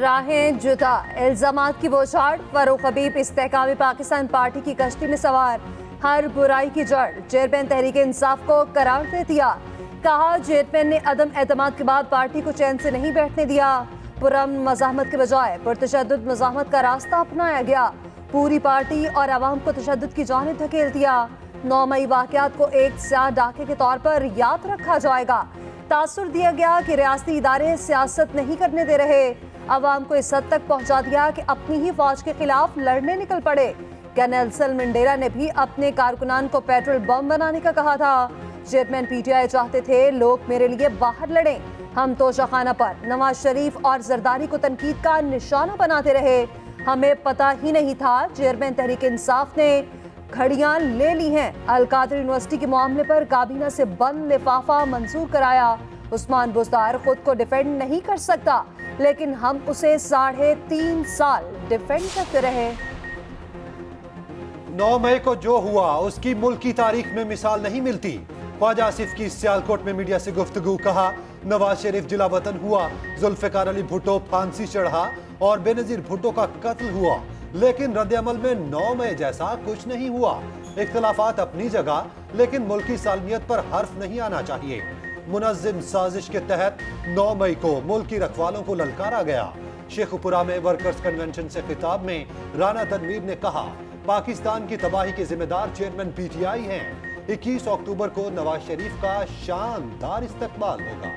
राहें जुदा, इल्जामात की बौछार, फरूख हबीब इस्तेहकामी पाकिस्तान पार्टी की कश्ती में सवार, हर बुराई की जड़, चेयरमैन तहरीक इंसाफ को करार दे दिया। कहा चेयरमैन ने अदम एतमाद के बाद पार्टी को चैन से नहीं बैठने दिया। पुरअमन मज़ाहमत के बजाय पुरतशद्दुद मज़ाहमत का रास्ता अपनाया गया। पूरी पार्टी और आवाम को तशद्दुद की जानिब धकेल दिया। 9 मई वाक़यात को एक स्याह डाके के तौर पर याद रखा जाएगा। तासुर दिया गया कि रियासती इदारे सियासत नहीं करने दे रहे। अवाम को इस हद तक पहुंचा दिया कि अपनी ही फौज के खिलाफ लड़ने निकल पड़े। क्या नेल्सन मंडेला ने भी अपने कारकुनान को पेट्रोल बम बनाने का कहा था। चेयरमैन पीटीआई चाहते थे लोग मेरे लिए बाहर लड़ें। हम तोशाखाना पर नवाज शरीफ और जरदारी को तनकीद का निशाना बनाते रहे। हमें पता ही नहीं था चेयरमैन तहरीक इंसाफ ने घड़ियां ले ली हैं। अल-कादर यूनिवर्सिटी के मामले पर काबीना से बंद लिफाफा मंजूर कराया। उस्मान बुज़दार खुद को डिफेंड नहीं कर सकता, लेकिन हम उसे 3.5 साल डिफेंड करते रहे। 9 मई को जो हुआ उसकी मुल्क की तारीख में मिसाल नहीं मिलती। ख्वाजा आसिफ की सियालकोट में मीडिया से गुफ्तगू, कहा नवाज शरीफ जिला वतन हुआ, जुल्फ़िकार अली भुट्टो फांसी चढ़ा और बेनज़ीर भुट्टो का कत्ल हुआ, लेकिन रद्द-ए-अमल में 9 मई जैसा कुछ नहीं हुआ। इख्तिलाफात अपनी जगह, लेकिन मुल्क की सालमियत पर हर्फ नहीं आना चाहिए। मुनज़्ज़िम साजिश के तहत 9 मई को मुल्क की रखवालों को ललकारा गया। शेखुपुरा में वर्कर्स कन्वेंशन से खिताब में राना तनवीर ने कहा पाकिस्तान की तबाही के जिम्मेदार चेयरमैन पीटीआई हैं। 21 अक्टूबर को नवाज शरीफ का शानदार इस्तकबाल होगा।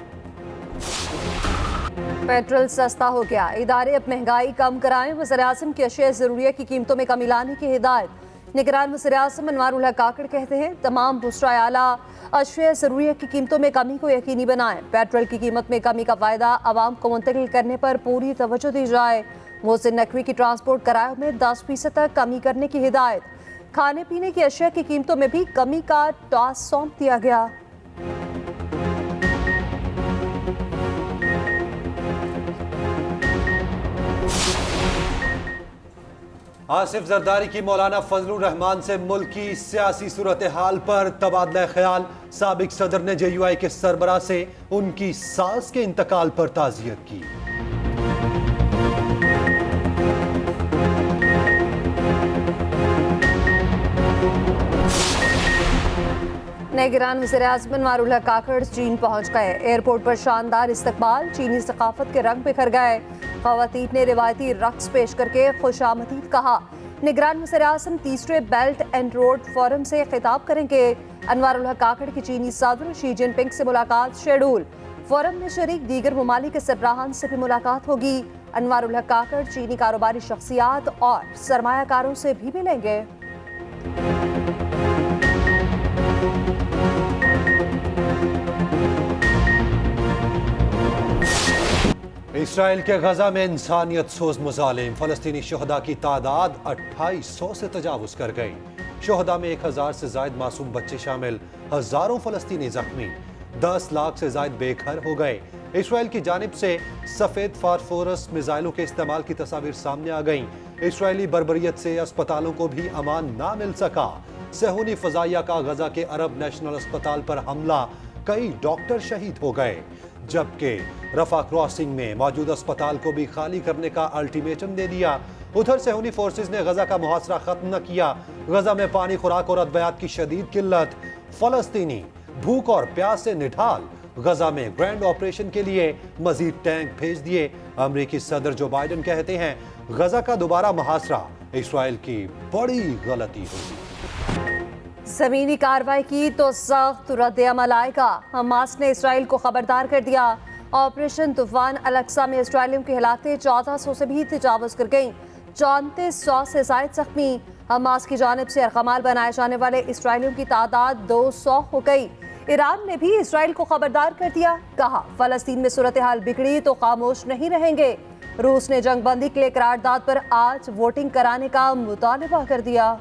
पेट्रोल सस्ता हो गया, इदारे अब महंगाई कम कराएं। वज़ीर-ए-आज़म की अशिया ज़रूरिया की कीमतों में कमी लाने की हिदायत। निगरान वज़ीर-ए-आज़म अनवारुल हक काकड़ कहते हैं तमाम बुशरा आला अशिया ज़रूरिया की कीमतों में कमी को यकीनी बनाएं। पेट्रोल की कीमत में कमी का फ़ायदा आवाम को मुंतकिल करने पर पूरी तवज्जो दी जाए। मोहसिन नकवी की ट्रांसपोर्ट किरायों में 10% तक कमी करने की हिदायत। खाने पीने की अशिया की कीमतों में भी कमी का टास्क सौंप दिया गया। आसिफ जरदारी की मौलाना फजलुर रहमान से मुल्क की सियासी सूरत हाल पर तबादला ख्याल। साबिक सदर ने JUI के सरबराह से उनकी सास के इंतकाल पर ताज़ियत की। निगरान वज़ीर-ए-आज़म अनवारुल हक काकड़ चीन पहुंच गए। एयरपोर्ट पर शानदार इस्तकबाल, चीनी सकाफत के रंग बिखर गए। ख़वातीन ने रिवायती रक्स पेश करके खुशामदीद कहा। निगरान वज़ीर-ए-आज़म तीसरे बेल्ट एंड रोड फोरम से खिताब करेंगे। अनवारुल हक काकड़ की चीनी सदर शी जिनपिंग से मुलाकात शेड्यूल। फोरम में शरीक दीगर ममालिक के सरबराहान से भी मुलाकात होगी। अनवारुल हक काकड़ चीनी कारोबारी शख्सियात और सरमायाकारों से भी मिलेंगे। इसराइल के गजा में इंसानियत सोज मुजालिम, फलस्तीनी शहदा की तादाद 2800 से तजावुज कर गई। शहदा में 1000 से जायद मासूम बच्चे शामिल, हजारों फलस्तीनी जख्मी, 10 लाख से जायद बेघर हो गए। इसराइल की जानिब से सफेद फास्फोरस मिसाइलों के इस्तेमाल की तस्वीर सामने आ गई। इसराइली बर्बरियत से अस्पतालों को भी अमान ना मिल सका। सहूनी फजाइया का गजा के अरब नेशनल अस्पताल पर हमला, कई डॉक्टर शहीद हो गए, जबकि रफा क्रॉसिंग में मौजूद अस्पताल को भी खाली करने का अल्टीमेटम दे दिया। उधर सहूनी फोर्सेस ने गजा का मुहासरा खत्म न किया। गजा में पानी, खुराक और अद्वियात की शदीद किल्लत, फलस्तीनी भूख और प्यास से निढाल। गजा में ग्रैंड ऑपरेशन के लिए मजीद टैंक भेज दिए। अमेरिकी सदर जो बाइडन कहते हैं गजा का दोबारा मुहासरा इसराइल की बड़ी गलती होगी। ज़मीनी कार्रवाई की तो सख्त रद्द-ए-अमल आएगा। हमास ने इसराइल को खबरदार कर दिया। ऑपरेशन तूफान अल-अक्सा में इसराइलियों की हलाकतें 1400 से भी तजावुज कर गईं। 3400 से जायद जख्मी। हमास की जानिब से अरकमाल बनाए जाने वाले इसराइलियों की तादाद 200 हो गई। ईरान ने भी इसराइल को खबरदार कर दिया। कहा फलस्तीन में सूरत हाल बिगड़ी तो खामोश नहीं रहेंगे। रूस ने जंगबंदी के लिए करारदाद पर आज वोटिंग कराने का मुतालबा कर दिया।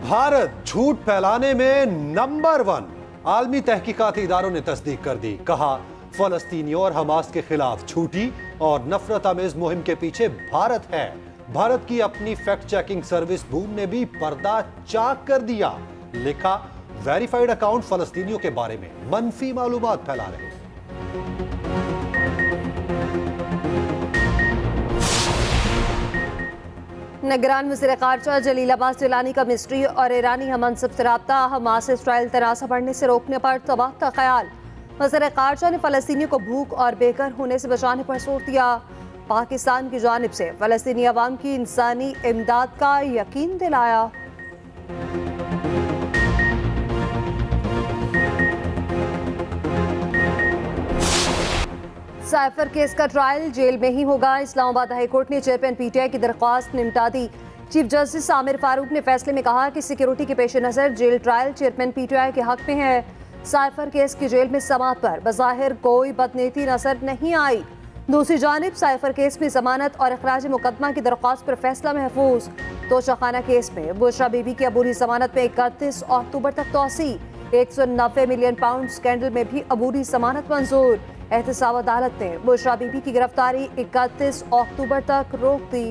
भारत झूठ फैलाने में नंबर 1, आलमी तहकीकाती इदारों ने तस्दीक कर दी। कहा फलस्तीनियों और हमास के खिलाफ झूठी और नफरत आमेज मुहिम के पीछे भारत है। भारत की अपनी फैक्ट चेकिंग सर्विस बूम ने भी पर्दा चाक कर दिया। लिखा, वेरीफाइड अकाउंट फलस्तीनियों के बारे में मनफी मालूमात फैला रहे हैं। निगरान वज़ीर ख़ारजा जलील अब्बास जिलानी का मिस्री और ईरानी हममनसब से रब्ता, हमास इसराइल तनाज़ा बढ़ने से रोकने पर तबाह का ख्याल। वज़ीर ख़ारजा ने फ़लस्तीनियों को भूख और बेघर होने से बचाने पर जोर दिया। पाकिस्तान की जानिब से फ़लस्तीनी अवाम की इंसानी इमदाद का यकीन दिलाया। साइफर केस का ट्रायल जेल में ही होगा। इस्लामाबाद हाईकोर्ट ने चेयरमैन पीटीआई की दरख्वास्त निपटा दी। चीफ जस्टिस आमिर फारूक ने फैसले में कहा कि सिक्योरिटी के पेश नज़र जेल ट्रायल चेयरमैन पीटीआई के हक में है। साइफर केस की जेल में समाअत पर बज़ाहिर कोई बदनीति नजर नहीं आई। दूसरी जानिब साइफर केस में जमानत और इखराज मुकदमा की दरख्वास्त पर फैसला महफूज। तोशाखाना केस में बुशरा बीबी की अबूरी जमानत में 31 अक्टूबर तक तोसी। 190 मिलियन पाउंड स्कैंडल में भी अबूरी जमानत मंजूर। एहतसाब अदालत ने बुशरा बीबी की गिरफ्तारी 31 अक्टूबर तक रोक दी।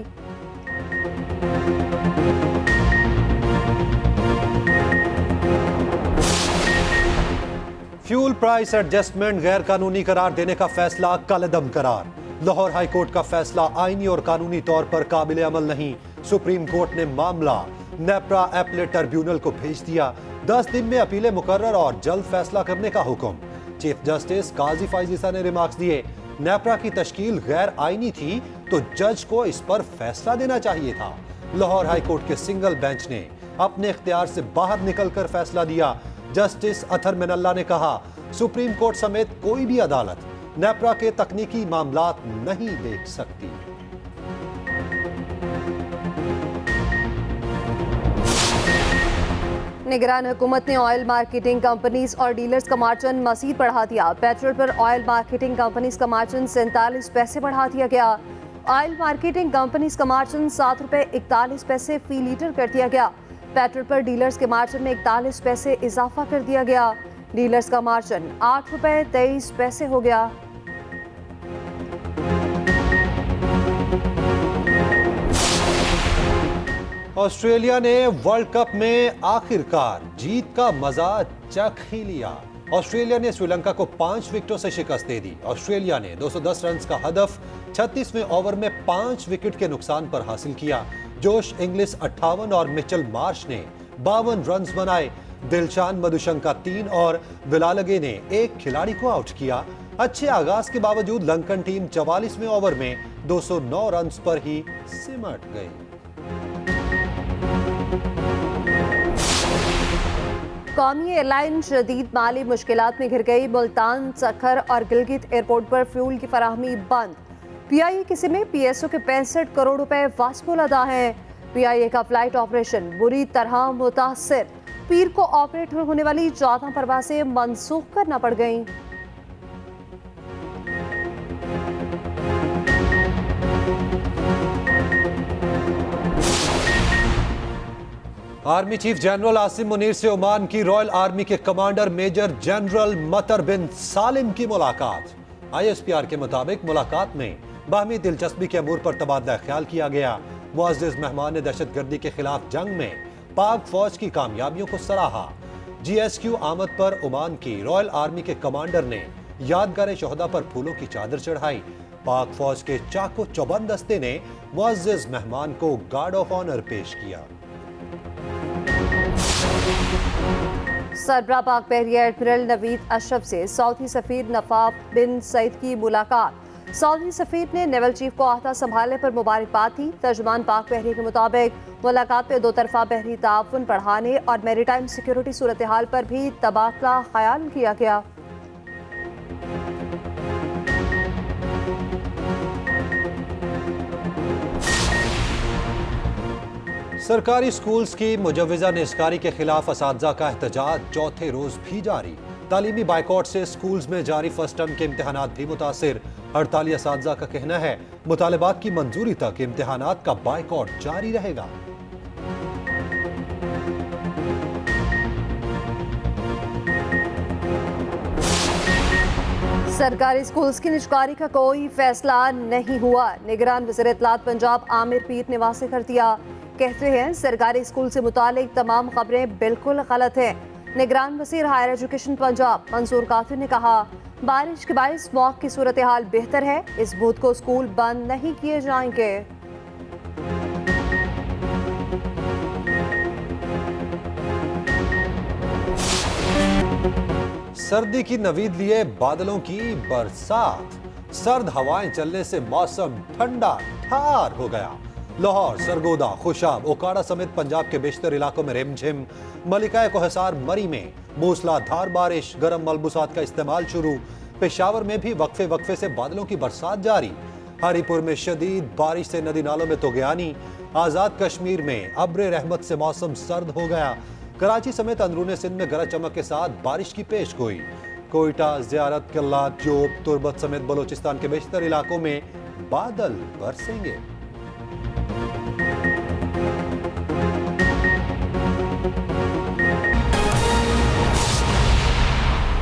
फ्यूल प्राइस एडजस्टमेंट गैर कानूनी करार देने का फैसला कलअदम करार। लाहौर हाई कोर्ट का फैसला आईनी और कानूनी तौर पर काबिल अमल नहीं। सुप्रीम कोर्ट ने मामला नेप्रा एपलेट ट्रिब्यूनल को भेज दिया। 10 दिन में अपीलें मुकर्रर और जल्द फैसला करने का हुक्म। चीफ जस्टिस काजी फाइजीसा ने रिमार्क्स दिए, नेप्रा की तश्कील गैर आईनी थी तो जज को इस पर फैसला देना चाहिए था। लाहौर हाई कोर्ट के सिंगल बेंच ने अपने इख्तियार से बाहर निकलकर फैसला दिया। जस्टिस अथर मिनल्ला ने कहा, सुप्रीम कोर्ट समेत कोई भी अदालत नेप्रा के तकनीकी मामलात नहीं देख सकती। निगरान हुकूमत ने ऑयल मार्केटिंग कंपनीज और डीलर्स का मार्जिन मजीद बढ़ा दिया। पेट्रोल पर ऑयल मार्केटिंग कंपनीज का मार्जिन 47 पैसे बढ़ा दिया गया। ऑयल मार्केटिंग कंपनीज का मार्जिन 7 रुपए 41 पैसे फी लीटर कर दिया गया। पेट्रोल पर डीलर्स के मार्जिन में 41 पैसे इजाफा कर दिया गया। डीलर्स का मार्जिन 8 रुपए 23 पैसे हो गया। ऑस्ट्रेलिया ने वर्ल्ड कप में आखिरकार जीत का मजा चख ही लिया। ऑस्ट्रेलिया ने श्रीलंका को 5 विकेटों से शिकस्त दे दी। ऑस्ट्रेलिया ने 210 रन का हदफ 36वें ओवर में 5 विकेट के नुकसान पर हासिल किया। जोश इंग्लिश 58 और मिचेल मार्श ने 52 रन बनाए। दिलशान मधुशंका 3 और विलालगे ने 1 खिलाड़ी को आउट किया। अच्छे आगाज के बावजूद लंकन टीम 44वें ओवर में 209 रन पर ही सिमट गई। कौमी एयरलाइन शदीद माली मुश्किलात में घिर गई। मुल्तान, सखर और गिलगित एयरपोर्ट पर फ्यूल की फराहमी बंद। पीआईए किसी में पीएसओ के 65 करोड़ रुपए वास्पुल अदा हैं। पीआईए का फ्लाइट ऑपरेशन बुरी तरह मुतासिर। पीर को ऑपरेट होने वाली 14 परवाजें मनसूख करना पड़ गईं। Army chief general Asim Munir से ओमान की रॉयल आर्मी के कमांडर मेजर जनरल मतर बिन सालिम की मुलाकात। आईएसपीआर के मुताबिक मुलाकात में बाहमी दिलचस्पी के अमूर पर तबादला ख्याल किया गया। मुअज़्ज़िज़ मेहमान ने दहशतगर्दी के खिलाफ जंग में पाक फौज की कामयाबियों को सराहा। जीएसक्यू आमद पर ओमान की रॉयल आर्मी के कमांडर ने यादगार शोहदा पर फूलों की चादर चढ़ाई। पाक फौज के चाको चौबंद दस्ते ने मुअज़्ज़िज़ मेहमान को गार्ड ऑफ ऑनर पेश किया। सरबराह पाक बहरिया एडमिरल नवीद अशरफ से सऊदी सफीर नवाफ बिन सईद की मुलाकात। सऊदी सफीर ने नेवल चीफ को अहदा संभालने पर मुबारकबाद दी। तर्जुमान पाक बहरिया के मुताबिक मुलाकात में 2 तरफा बहरी ताउन बढ़ाने और मैरीटाइम सिक्योरिटी सूरत हाल पर भी तबादला ख्याल किया गया। सरकारी स्कूल्स की मुजव्विज़ा निस्कारी के खिलाफ असातिज़ा का एहतजाज चौथे रोज भी जारी। तालीमी बाइकॉट से स्कूल्स में जारी फर्स्ट टर्म के इम्तिहानात भी मुतासिर। हड़ताली असातिज़ा का कहना है मुतालबात की मंजूरी तक इम्तिहानात का बाइकॉट जारी रहेगा। सरकारी स्कूल्स की निजकारी का कोई फैसला नहीं हुआ। निगरान वज़ीर इत्तलात पंजाब आमिर पीर ने वाज़ेह कर दिया, कहते हैं सरकारी स्कूल से मुतालिक तमाम खबरें बिल्कुल गलत हैं। निगरान वज़ीर हायर एजुकेशन पंजाब मंसूर काफी ने कहा, बारिश के बायस स्मॉग की सूरत हाल बेहतर है, इस बुध को स्कूल बंद नहीं किए जाएंगे। सर्दी की नवीद लिए बादलों की बरसात, सर्द हवाएं चलने से मौसम ठंडा ठार हो गया। लाहौर, सरगोदा, खुशाब, ओकाड़ा समेत पंजाब के बेशतर इलाकों में रिमझिम, मलिकाए को हिसार मरी में मूसलाधार बारिश, गर्म मलबूसात का इस्तेमाल शुरू। पेशावर में भी वक्फे वक्फे से बादलों की बरसात जारी। हरीपुर में शदीद बारिश से नदी नालों में तुगयानी। आजाद कश्मीर में अब्र रहमत से मौसम सर्द हो गया। कराची समेत अंदरूनी सिंध में गरज चमक के साथ बारिश की पेश गोई। कोयटा, ज़ियारत, किल्ला, जोब, तुर्बत समेत बलोचिस्तान के बेशतर इलाकों में बादल बरसेंगे।